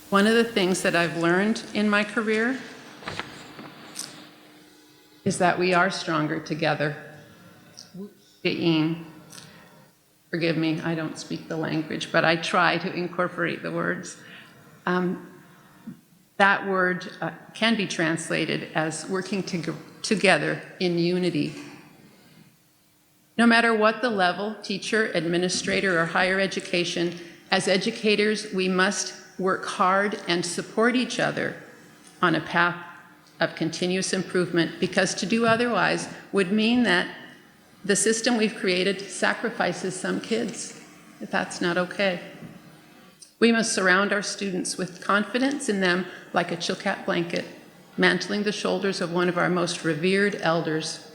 One of the things that I've learned in my career is that we are stronger together. Forgive me, I don't speak the language, but I try to incorporate the words. That word can be translated as working together in unity. No matter what the level, teacher, administrator, or higher education, as educators, we must work hard and support each other on a path of continuous improvement, because to do otherwise would mean that the system we've created sacrifices some kids. That's not okay. We must surround our students with confidence in them like a Chilkat blanket, mantling the shoulders of one of our most revered elders.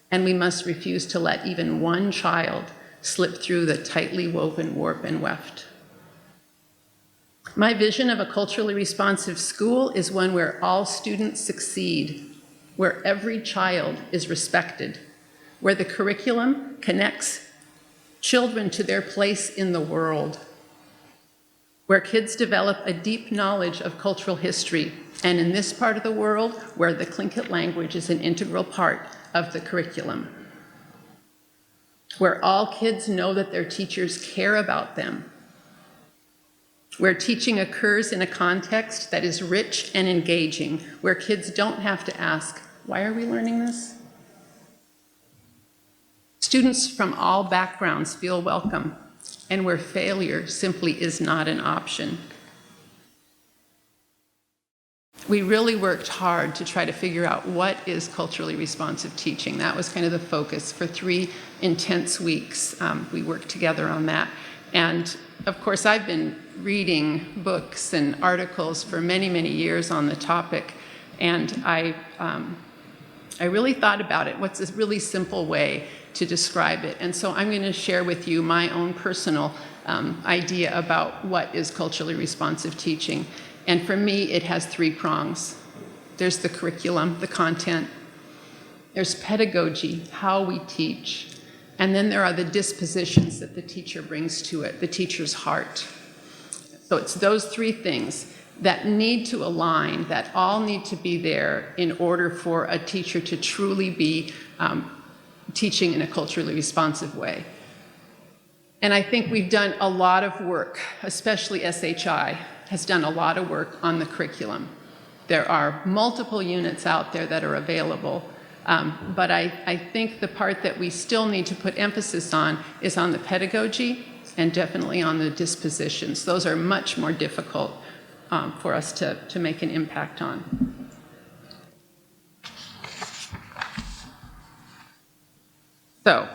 And we must refuse to let even one child slip through the tightly woven warp and weft. My vision of a culturally responsive school is one where all students succeed, where every child is respected, where the curriculum connects children to their place in the world, where kids develop a deep knowledge of cultural history, and in this part of the world, where the Tlingit language is an integral part of the curriculum, where all kids know that their teachers care about them, where teaching occurs in a context that is rich and engaging, where kids don't have to ask, why are we learning this? Students from all backgrounds feel welcome, and where failure simply is not an option. We really worked hard to try to figure out what is culturally responsive teaching. That was kind of the focus for 3 intense weeks. We worked together on that. And of course, I've been reading books and articles for many, many years on the topic, and I really thought about it. What's a really simple way to describe it? And so I'm going to share with you my own personal idea about what is culturally responsive teaching. And for me, it has 3 prongs. There's the curriculum, the content. There's pedagogy, how we teach. And then there are the dispositions that the teacher brings to it, the teacher's heart. So it's those 3 things that need to align, that all need to be there in order for a teacher to truly be teaching in a culturally responsive way. And I think we've done a lot of work, especially SHI has done a lot of work on the curriculum. There are multiple units out there that are available, but I think the part that we still need to put emphasis on is on the pedagogy and definitely on the dispositions. Those are much more difficult for us to make an impact on. So,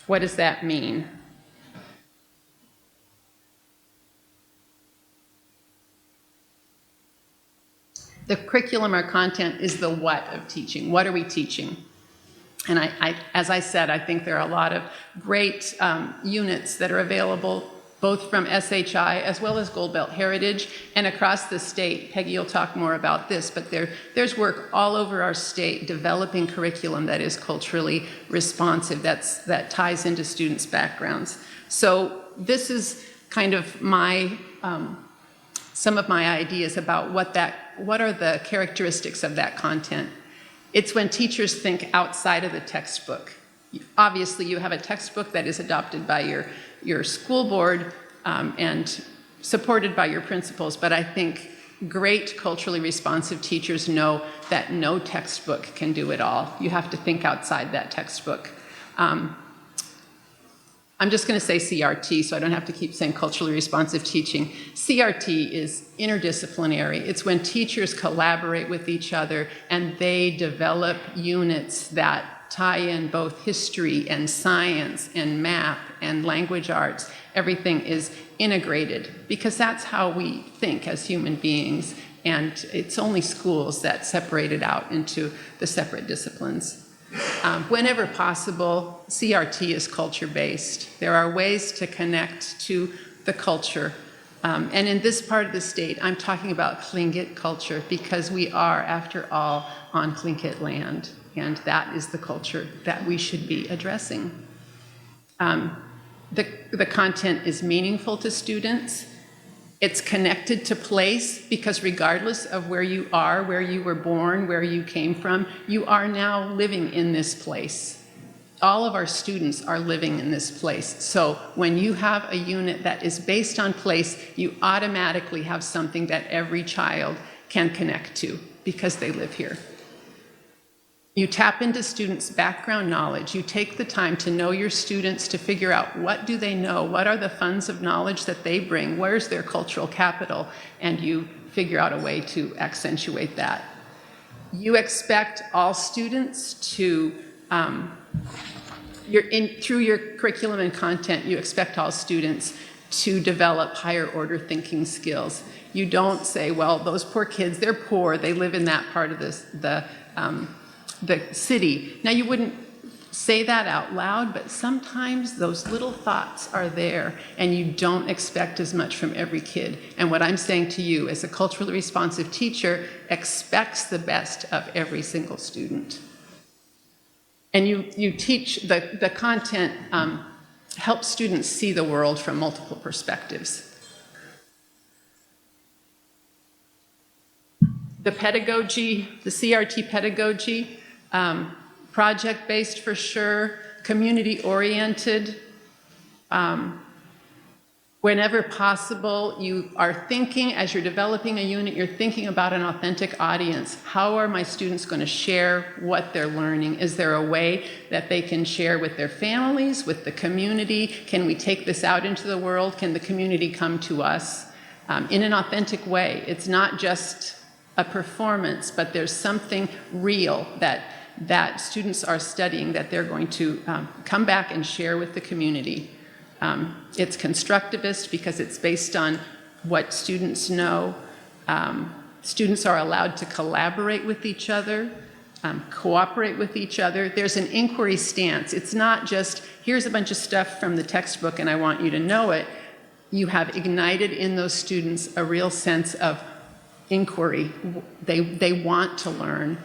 what does that mean? The curriculum or content is the what of teaching. What are we teaching? And as I said, I think there are a lot of great units that are available, both from SHI as well as Gold Belt Heritage and across the state. Peggy will talk more about this, but there's work all over our state developing curriculum that is culturally responsive, that ties into students' backgrounds. So this is kind of my, some of my ideas about what are the characteristics of that content. It's when teachers think outside of the textbook. Obviously, you have a textbook that is adopted by your school board and supported by your principals, but I think great culturally responsive teachers know that no textbook can do it all. You have to think outside that textbook. I'm just going to say CRT, so I don't have to keep saying culturally responsive teaching. CRT is interdisciplinary. It's when teachers collaborate with each other and they develop units that tie in both history and science and math and language arts. Everything is integrated because that's how we think as human beings, and it's only schools that separate it out into the separate disciplines. Whenever possible, CRT is culture-based. There are ways to connect to the culture. And in this part of the state, I'm talking about Tlingit culture because we are, after all, on Tlingit land. And that is the culture that we should be addressing. The content is meaningful to students. It's connected to place because regardless of where you are, where you were born, where you came from, you are now living in this place. All of our students are living in this place. So when you have a unit that is based on place, you automatically have something that every child can connect to because they live here. You tap into students' background knowledge. You take the time to know your students, to figure out what do they know, what are the funds of knowledge that they bring, where's their cultural capital, and you figure out a way to accentuate that. You expect all students to, through your curriculum and content, you expect all students to develop higher order thinking skills. You don't say, well, those poor kids, they're poor, they live in that part of the city. Now, you wouldn't say that out loud, but sometimes those little thoughts are there and you don't expect as much from every kid. And what I'm saying to you as a culturally responsive teacher expects the best of every single student. And you teach the content, helps students see the world from multiple perspectives. The pedagogy, the CRT pedagogy, project-based for sure, community-oriented. Whenever possible, you are thinking, as you're developing a unit, you're thinking about an authentic audience. How are my students going to share what they're learning? Is there a way that they can share with their families, with the community? Can we take this out into the world? Can the community come to us in an authentic way? It's not just a performance, but there's something real that students are studying that they're going to come back and share with the community. It's constructivist because it's based on what students know. Students are allowed to collaborate with each other, cooperate with each other. There's an inquiry stance. It's not just, here's a bunch of stuff from the textbook and I want you to know it. You have ignited in those students a real sense of inquiry. They want to learn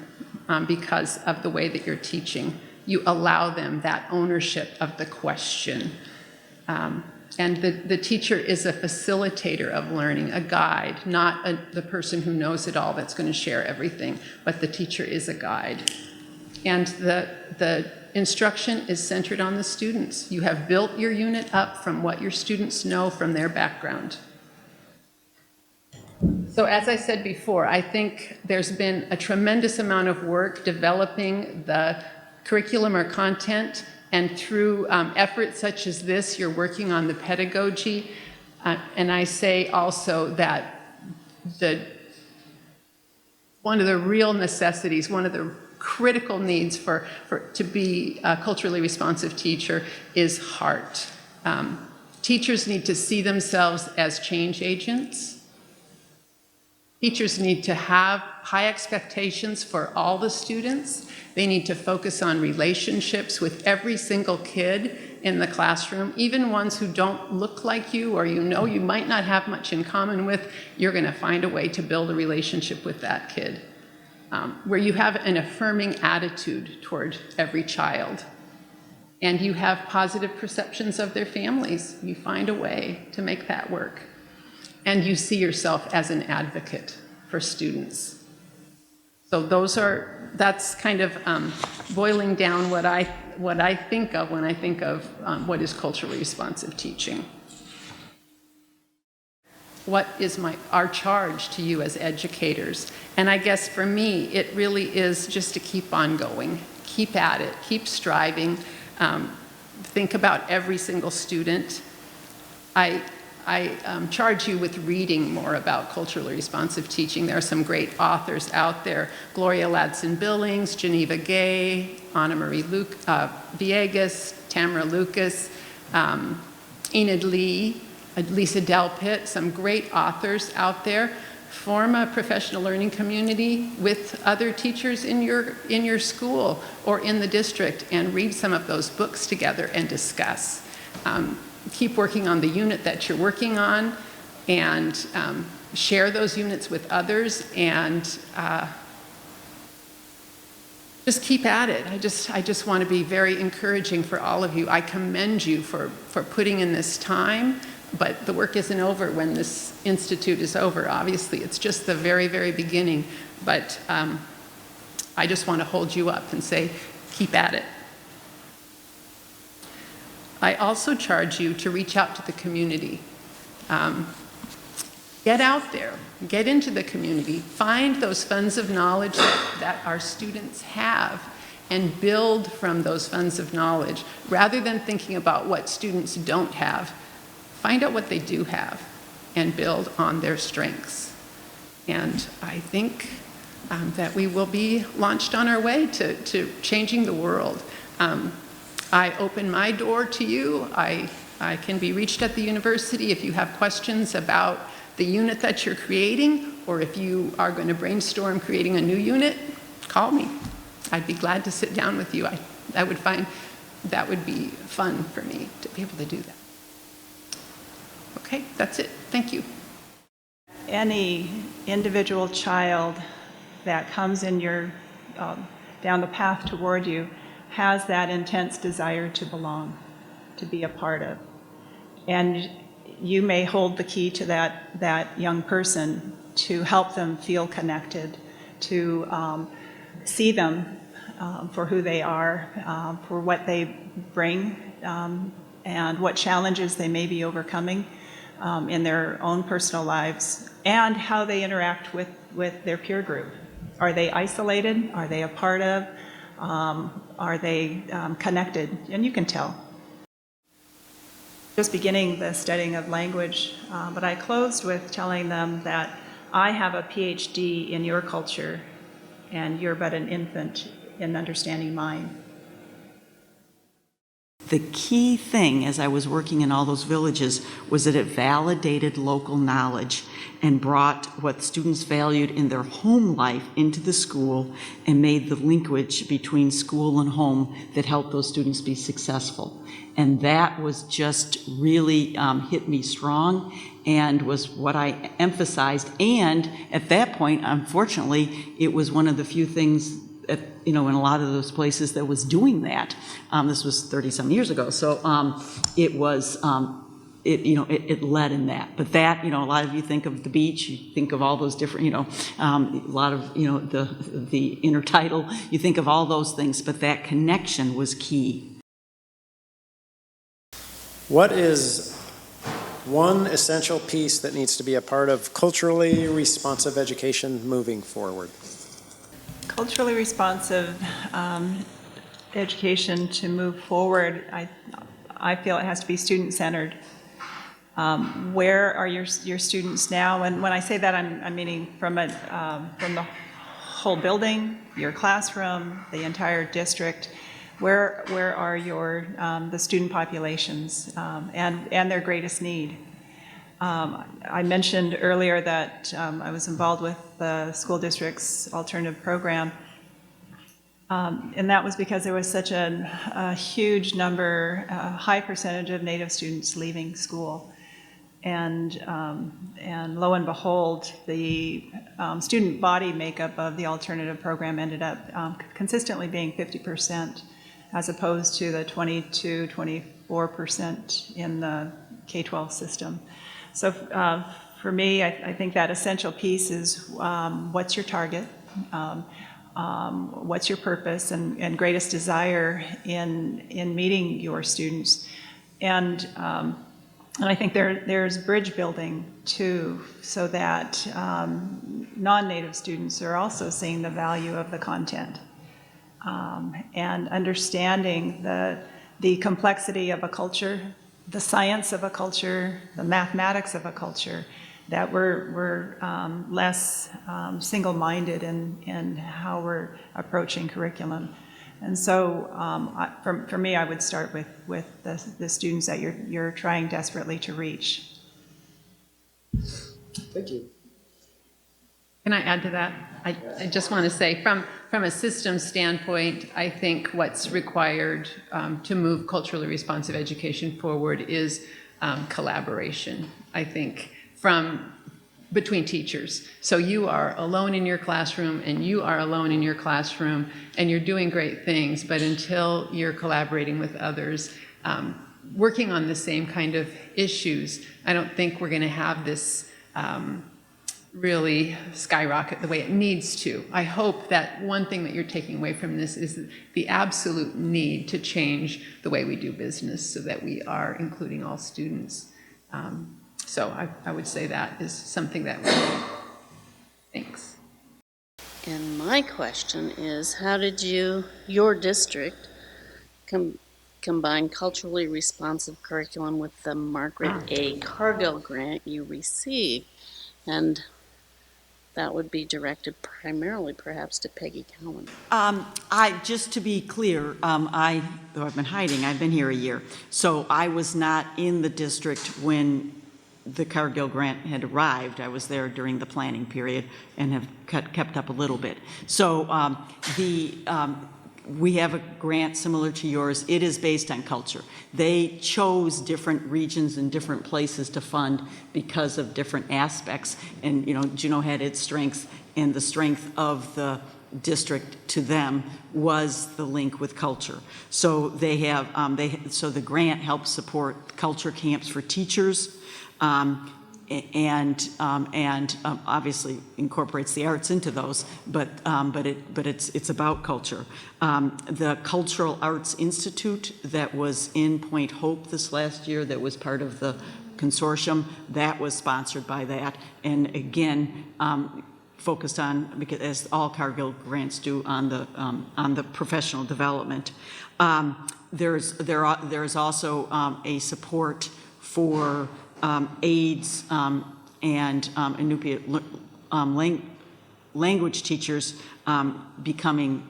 because of the way that you're teaching. You allow them that ownership of the question. And the teacher is a facilitator of learning, a guide, not the person who knows it all that's going to share everything, but the teacher is a guide. And the instruction is centered on the students. You have built your unit up from what your students know from their background. So as I said before, I think there's been a tremendous amount of work developing the curriculum or content, and through efforts such as this, you're working on the pedagogy. And I say also that one of the real necessities, one of the critical needs to be a culturally responsive teacher is heart. Teachers need to see themselves as change agents. Teachers need to have high expectations for all the students. They need to focus on relationships with every single kid in the classroom, even ones who don't look like you or you know you might not have much in common with. You're going to find a way to build a relationship with that kid, where you have an affirming attitude toward every child. And you have positive perceptions of their families. You find a way to make that work. And you see yourself as an advocate for students. So that's kind of boiling down what I think of when I think of what is culturally responsive teaching. What is our charge to you as educators? And I guess for me, it really is just to keep on going, keep at it, keep striving, think about every single student. I charge you with reading more about culturally responsive teaching. There are some great authors out there: Gloria Ladson-Billings, Geneva Gay, Anna Marie Villegas, Tamara Lucas, Enid Lee, Lisa Delpit, some great authors out there. Form a professional learning community with other teachers in your school or in the district and read some of those books together and discuss. Keep working on the unit that you're working on and share those units with others and just keep at it. I just want to be very encouraging for all of you. I commend you for putting in this time, But the work isn't over when this institute is over, obviously. It's just the very, very beginning. But I just want to hold you up and say, keep at it. I also charge you to reach out to the community. Get out there, get into the community, find those funds of knowledge that our students have, and build from those funds of knowledge. Rather than thinking about what students don't have, find out what they do have and build on their strengths. And I think that we will be launched on our way to changing the world. I open my door to you. I can be reached at the university if you have questions about the unit that you're creating, or if you are going to brainstorm creating a new unit, call me. I'd be glad to sit down with you. I would find that would be fun for me to be able to do that. Okay, that's it. Thank you. Any individual child that comes in your down the path toward you has that intense desire to belong, to be a part of. And you may hold the key to that young person to help them feel connected, to see them for who they are, for what they bring, and what challenges they may be overcoming in their own personal lives, and how they interact with their peer group. Are they isolated? Are they a part of? Are they connected? And you can tell. Just beginning the studying of language, but I closed with telling them that I have a PhD in your culture, and you're but an infant in understanding mine. The key thing as I was working in all those villages was that it validated local knowledge and brought what students valued in their home life into the school and made the linkage between school and home that helped those students be successful. And that was just really hit me strong and was what I emphasized. And at that point, unfortunately, it was one of the few things in a lot of those places that was doing that. This was 30-some years ago, so it was, it led in that. But that, a lot of you think of the beach, you think of all those different, a lot of, the intertidal, you think of all those things, but that connection was key. What is one essential piece that needs to be a part of culturally responsive education moving forward? Culturally responsive education to move forward, I feel it has to be student-centered. Where are your students now? And when I say that, I'm meaning from the whole building, your classroom, the entire district. Where are the student populations and their greatest need? I mentioned earlier that I was involved with the school district's alternative program, and that was because there was such a huge number, a high percentage of Native students leaving school, and lo and behold, the student body makeup of the alternative program ended up consistently being 50%, as opposed to the 22-24% in the K-12 system. So for me, I think that essential piece is what's your target, what's your purpose and greatest desire in meeting your students, and I think there's bridge building too, so that non-Native students are also seeing the value of the content and understanding the complexity of a culture, the science of a culture, the mathematics of a culture, that we're less single-minded in how we're approaching curriculum. And so for me, I would start with the students that you're trying desperately to reach. Thank you. Can I add to that? I just want to say, from a systems standpoint, I think what's required to move culturally responsive education forward is collaboration, I think, between teachers. So you are alone in your classroom, and you are alone in your classroom, and you're doing great things, but until you're collaborating with others, working on the same kind of issues. I don't think we're going to have this really skyrocket the way it needs to. I hope that one thing that you're taking away from this is the absolute need to change the way we do business so that we are including all students. So I would say that is something that we're thanks. And my question is, how did your district, combine culturally responsive curriculum with the Margaret A. Cargill grant you received? And that would be directed primarily perhaps to Peggy Cowan. Just to be clear, though I've been hiding, I've been here a year. So I was not in the district when the Cargill grant had arrived. I was there during the planning period and have kept up a little bit. So we have a grant similar to yours. It is based on culture. They chose different regions and different places to fund because of different aspects. And, Juneau had its strengths, and the strength of the district to them was the link with culture. So they have, so the grant helps support culture camps for teachers, and obviously incorporates the arts into those, but it's about culture. The Cultural Arts Institute that was in Point Hope this last year, that was part of the consortium, that was sponsored by that, and again focused on, because as all Cargill grants do, on the professional development. There's also a support for aides and Inupiat language teachers becoming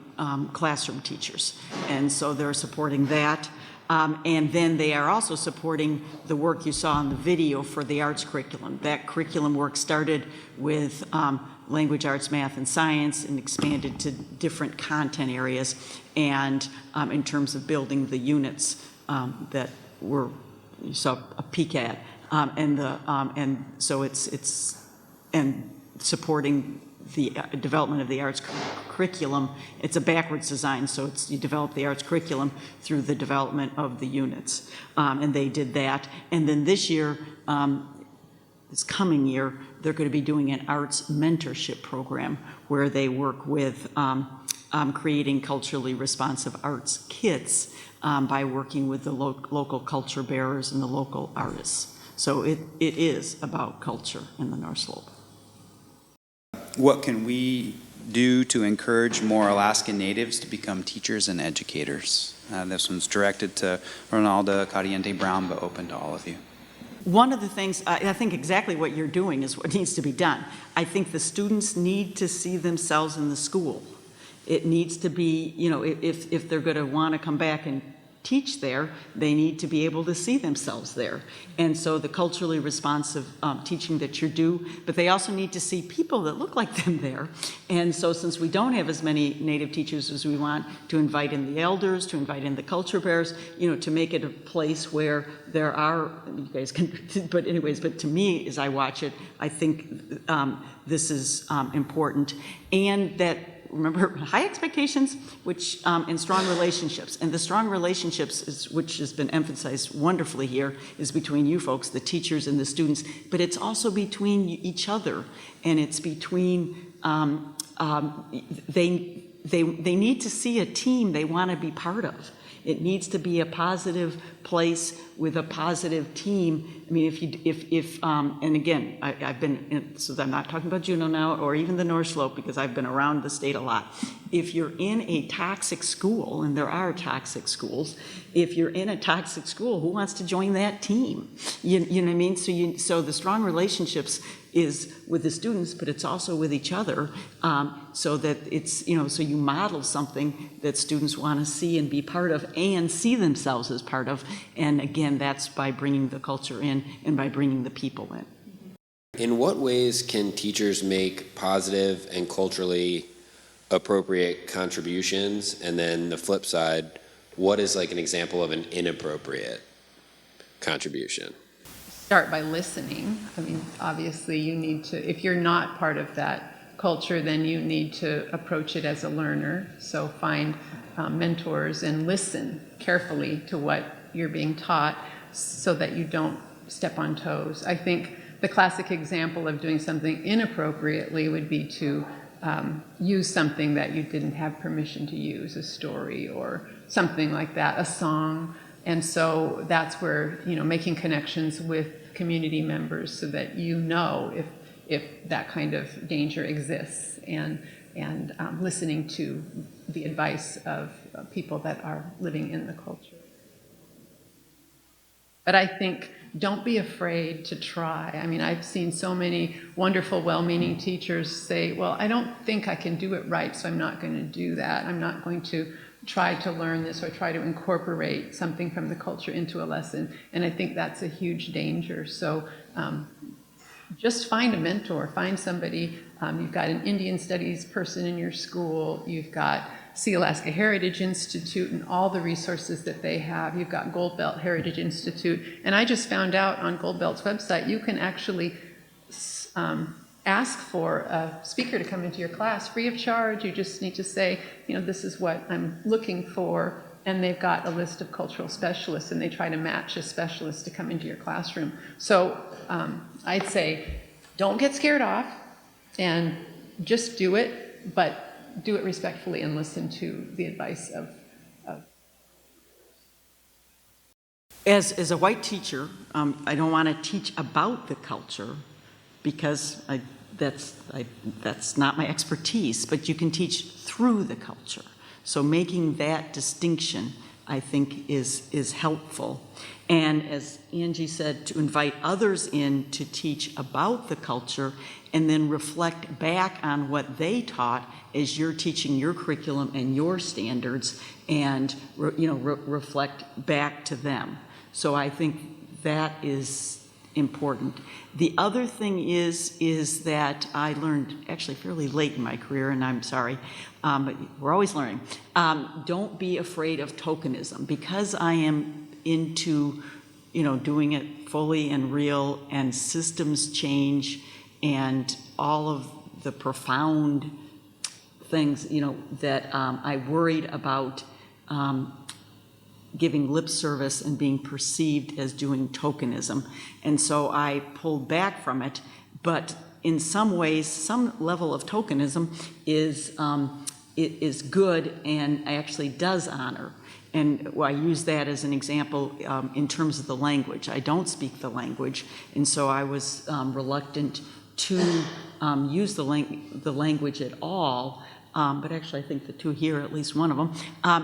classroom teachers. And so they're supporting that. And then they are also supporting the work you saw in the video for the arts curriculum. That curriculum work started with language arts, math, and science, and expanded to different content areas. And in terms of building the units that you saw a peek at. And so it's supporting the development of the arts curriculum. It's a backwards design, so you develop the arts curriculum through the development of the units, and they did that. And then this year, this coming year, they're going to be doing an arts mentorship program where they work with creating culturally responsive arts kits by working with the local culture bearers and the local artists. So it is about culture in the North Slope. What can we do to encourage more Alaskan Natives to become teachers and educators? This one's directed to Ronalda Cadiente-Brown, but open to all of you. One of the things, I think exactly what you're doing is what needs to be done. I think the students need to see themselves in the school. It needs to be, if they're going to want to come back and teach there, they need to be able to see themselves there. And so the culturally responsive teaching that you do, but they also need to see people that look like them there. And so since we don't have as many Native teachers as we want, to invite in the elders, to invite in the culture bearers, to make it a place where there are, you guys can, but to me, as I watch it, I think this is important. And that, remember, high expectations, which and strong relationships. And the strong relationships, which has been emphasized wonderfully here, is between you folks, the teachers and the students, but it's also between each other, and it's between they need to see a team they want to be part of. It needs to be a positive place with a positive team. I mean, and again, I've been, so I'm not talking about Juneau now, or even the North Slope, because I've been around the state a lot. If you're in a toxic school, and there are toxic schools, if you're in a toxic school, who wants to join that team? You know what I mean? So the strong relationships is with the students, but it's also with each other, so that it's, so you model something that students want to see and be part of and see themselves as part of. And again, that's by bringing the culture in and by bringing the people in. In what ways can teachers make positive and culturally appropriate contributions? And then the flip side, what is like an example of an inappropriate contribution? Start by listening. I mean, obviously you need to, if you're not part of that culture, then you need to approach it as a learner. So find mentors and listen carefully to what you're being taught. so that you don't step on toes. I think the classic example of doing something inappropriately would be to use something that you didn't have permission to use, a story or something like that, a song. And so that's where, making connections with community members so that if that kind of danger exists, and listening to the advice of people that are living in the culture. But I think don't be afraid to try. I mean, I've seen so many wonderful, well-meaning teachers say, well, I don't think I can do it right, so I'm not going to do that. I'm not going to try to learn this or try to incorporate something from the culture into a lesson. And I think that's a huge danger. So just find a mentor, find somebody. You've got an Indian Studies person in your school. You've got Sealaska Heritage Institute and all the resources that they have. You've got Gold Belt Heritage Institute. And I just found out on Gold Belt's website, you can actually ask for a speaker to come into your class free of charge. You just need to say, this is what I'm looking for. And they've got a list of cultural specialists, and they try to match a specialist to come into your classroom. So I'd say, don't get scared off and just do it, but do it respectfully and listen to the advice of As a white teacher, I don't want to teach about the culture because that's not my expertise, but you can teach through the culture. So making that distinction, I think, is helpful. And as Angie said, to invite others in to teach about the culture and then reflect back on what they taught as you're teaching your curriculum and your standards, and reflect back to them. So I think that is important. The other thing is that I learned actually fairly late in my career, and I'm sorry, but we're always learning. Don't be afraid of tokenism. Because I am into, doing it fully and real, and systems change, and all of the profound things, that I worried about giving lip service and being perceived as doing tokenism. And so I pulled back from it. But in some ways, some level of tokenism is good and actually does honor. And I use that as an example in terms of the language. I don't speak the language, and so I was reluctant to use the language at all. But actually, I think the two here, at least one of them,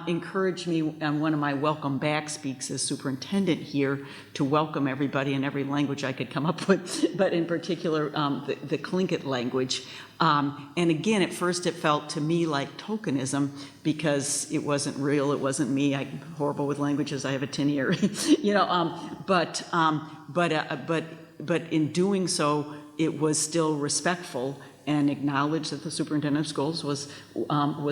encouraged me on one of my welcome back speaks as superintendent here to welcome everybody in every language I could come up with, but in particular, the Tlingit language. And again, at first it felt to me like tokenism because it wasn't real, it wasn't me. I'm horrible with languages, I have a tin ear, but in doing so, it was still respectful and acknowledged that the superintendent of schools was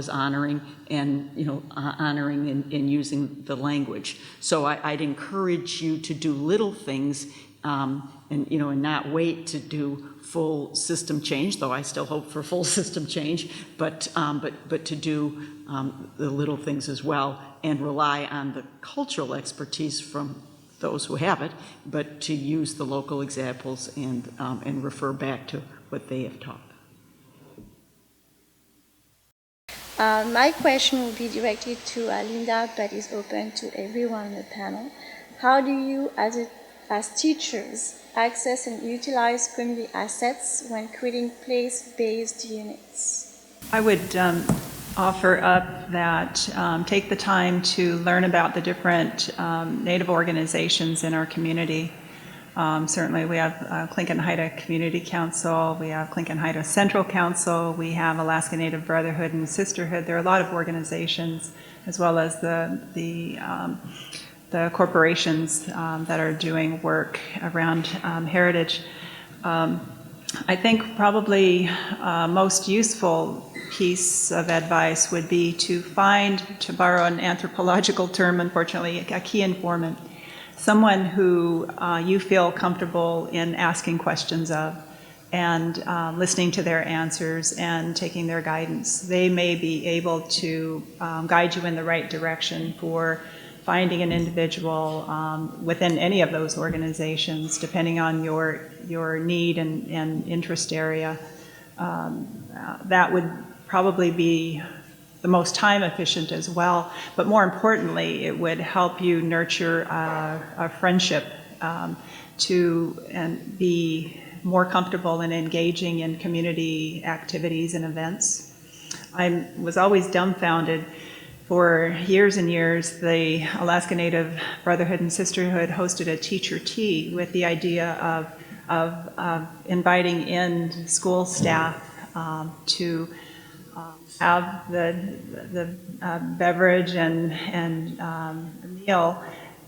honoring and honoring and using the language. So I'd encourage you to do little things and not wait to do full system change, though I still hope for full system change, but to do the little things as well, and rely on the cultural expertise from those who have it, but to use the local examples and refer back to what they have taught. My question will be directed to Linda, but is open to everyone on the panel. How do you, as teachers, access and utilize community assets when creating place-based units? I would offer up that take the time to learn about the different Native organizations in our community. Certainly we have Clinton Haida Community Council, we have Clinton Haida Central Council, we have Alaska Native Brotherhood and Sisterhood. There are a lot of organizations, as well as the corporations that are doing work around heritage. I think probably most useful piece of advice would be to find, to borrow an anthropological term, unfortunately, a key informant. Someone who you feel comfortable in asking questions of and listening to their answers and taking their guidance. They may be able to guide you in the right direction for finding an individual within any of those organizations, depending on your need and interest area, that would probably be the most time efficient as well. But more importantly, it would help you nurture a friendship and be more comfortable in engaging in community activities and events. I was always dumbfounded. For years and years, the Alaska Native Brotherhood and Sisterhood hosted a teacher tea with the idea of inviting in school staff to have the beverage and meal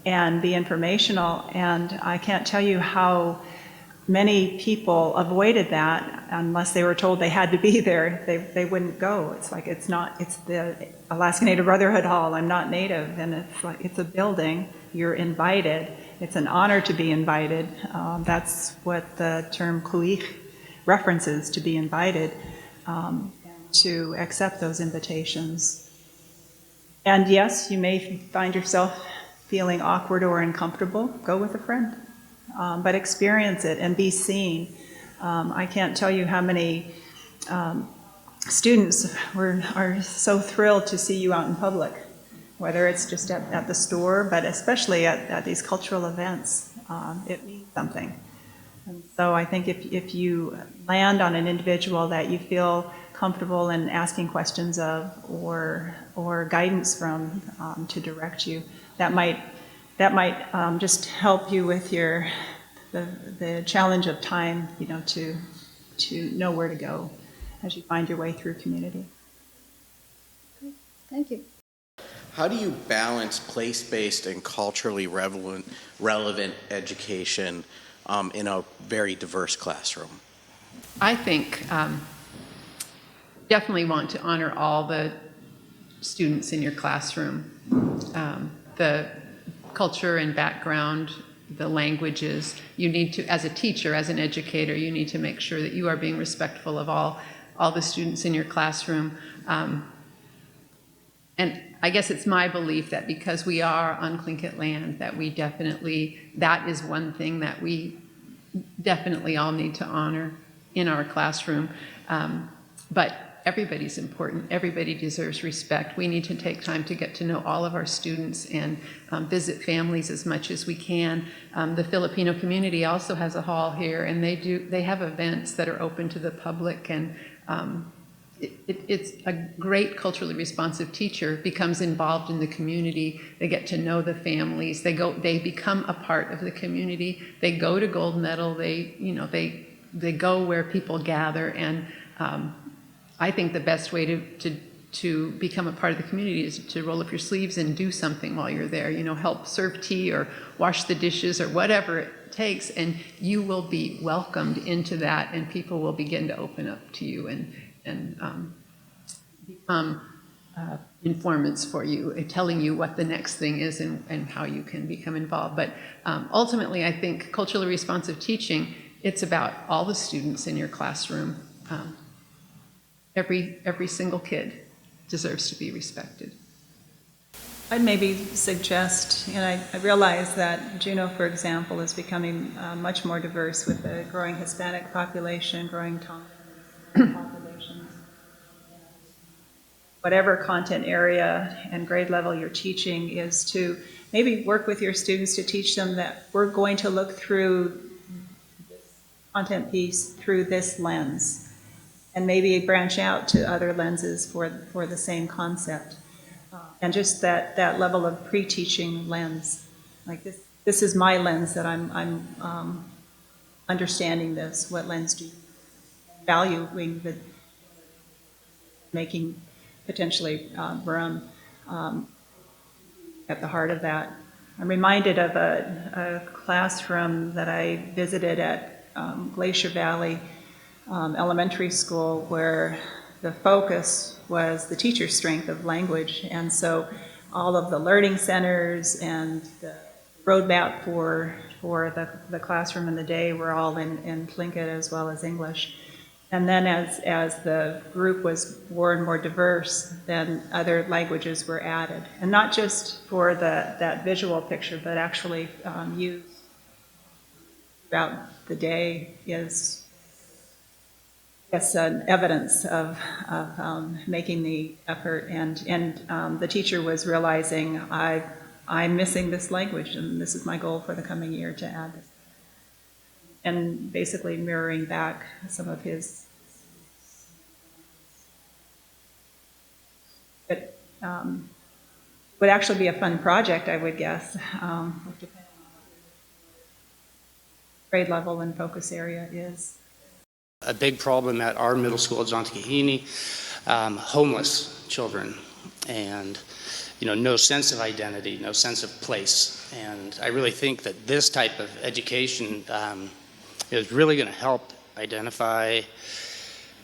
and be informational. And I can't tell you how many people avoided that unless they were told they had to be there. They wouldn't go. It's like, it's the Alaska Native Brotherhood Hall. I'm not Native, and it's like, it's a building. You're invited. It's an honor to be invited. That's what the term kluich references, to be invited, to accept those invitations. And yes, you may find yourself feeling awkward or uncomfortable. Go with a friend. But experience it and be seen. I can't tell you how many students are so thrilled to see you out in public, whether it's just at the store, but especially at these cultural events. It means something. And so I think if you land on an individual that you feel comfortable in asking questions of or guidance from to direct you, that might just help you with the challenge of time, to know where to go as you find your way through community. Thank you. How do you balance place-based and culturally relevant education in a very diverse classroom? I think definitely want to honor all the students in your classroom. The culture and background, the languages, you need to, as a teacher, as an educator, you need to make sure that you are being respectful of all the students in your classroom. And I guess it's my belief that because we are on Tlingit land, that is one thing that we definitely all need to honor in our classroom. But everybody's important. Everybody deserves respect. We need to take time to get to know all of our students and visit families as much as we can. The Filipino community also has a hall here, and they have events that are open to the public, and it's a great culturally responsive teacher becomes involved in the community. They get to know the families. They become a part of the community. They go to Gold Medal. They go where people gather, and I think the best way to become a part of the community is to roll up your sleeves and do something while you're there. Help serve tea or wash the dishes or whatever it takes, and you will be welcomed into that, and people will begin to open up to you and become informants for you, telling you what the next thing is and how you can become involved. But ultimately, I think culturally responsive teaching, it's about all the students in your classroom. Every single kid deserves to be respected. I'd maybe suggest, and I realize that Juneau, for example, is becoming much more diverse with a growing Hispanic population, growing Tongan populations. Whatever content area and grade level you're teaching is to maybe work with your students to teach them that we're going to look through this content piece through this lens, and maybe branch out to other lenses for the same concept. And just that level of pre-teaching lens, like this is my lens that I'm understanding this. What lens do you valuing the making potentially Burrum at the heart of that? I'm reminded of a classroom that I visited at Glacier Valley Elementary School, where the focus was the teacher's strength of language. And so all of the learning centers and the roadmap for the classroom and the day were all in Tlingit as well as English. And then as the group was more and more diverse, then other languages were added. And not just for that visual picture, but actually used throughout the day is, yes, an evidence of making the effort. And the teacher was realizing, I'm missing this language, and this is my goal for the coming year to add this. And basically mirroring back some of his. It would actually be a fun project, I would guess, depending on what the grade level and focus area is. A big problem at our middle school at John Tokenism, homeless children, and no sense of identity, no sense of place. And I really think that this type of education is really going to help identify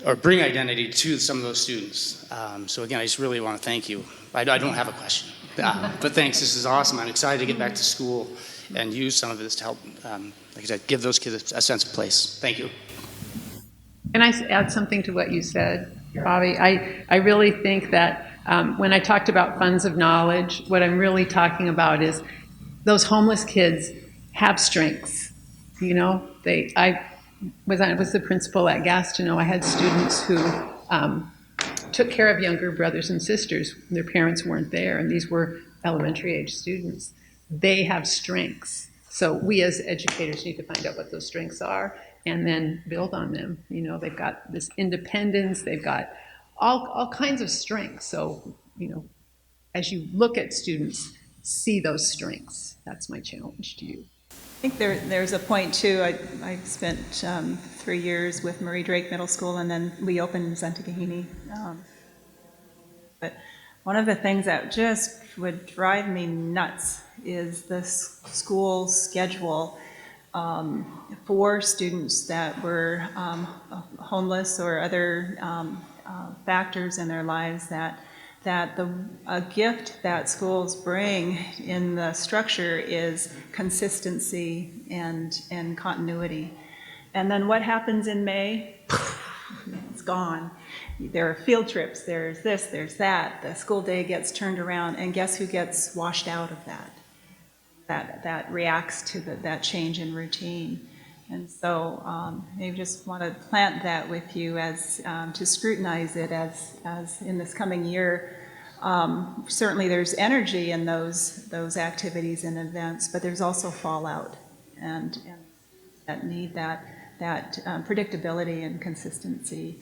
or bring identity to some of those students. So again, I just really want to thank you. I don't have a question, but thanks. This is awesome. I'm excited to get back to school and use some of this to help, like I said, give those kids a sense of place. Thank you. Can I add something to what you said, Bobby? I really think that when I talked about funds of knowledge, what I'm really talking about is those homeless kids have strengths. I was the principal at Gastineau. I had students who took care of younger brothers and sisters. Their parents weren't there, and these were elementary age students. They have strengths. So we as educators need to find out what those strengths are and then build on them. They've got this independence, they've got all kinds of strengths. So, as you look at students, see those strengths. That's my challenge to you. I think there's a point too. I spent 3 years with Marie Drake Middle School, and then we opened in Santagahini. But one of the things that just would drive me nuts is the school schedule for students that were homeless or other factors in their lives that a gift that schools bring in the structure is consistency and continuity. And then what happens in May? It's gone. There are field trips, there's this, there's that. The school day gets turned around, and guess who gets washed out of that? That reacts to that change in routine. And so maybe just want to plant that with you as to scrutinize it as in this coming year. Certainly there's energy in those activities and events, but there's also fallout and that need that predictability and consistency.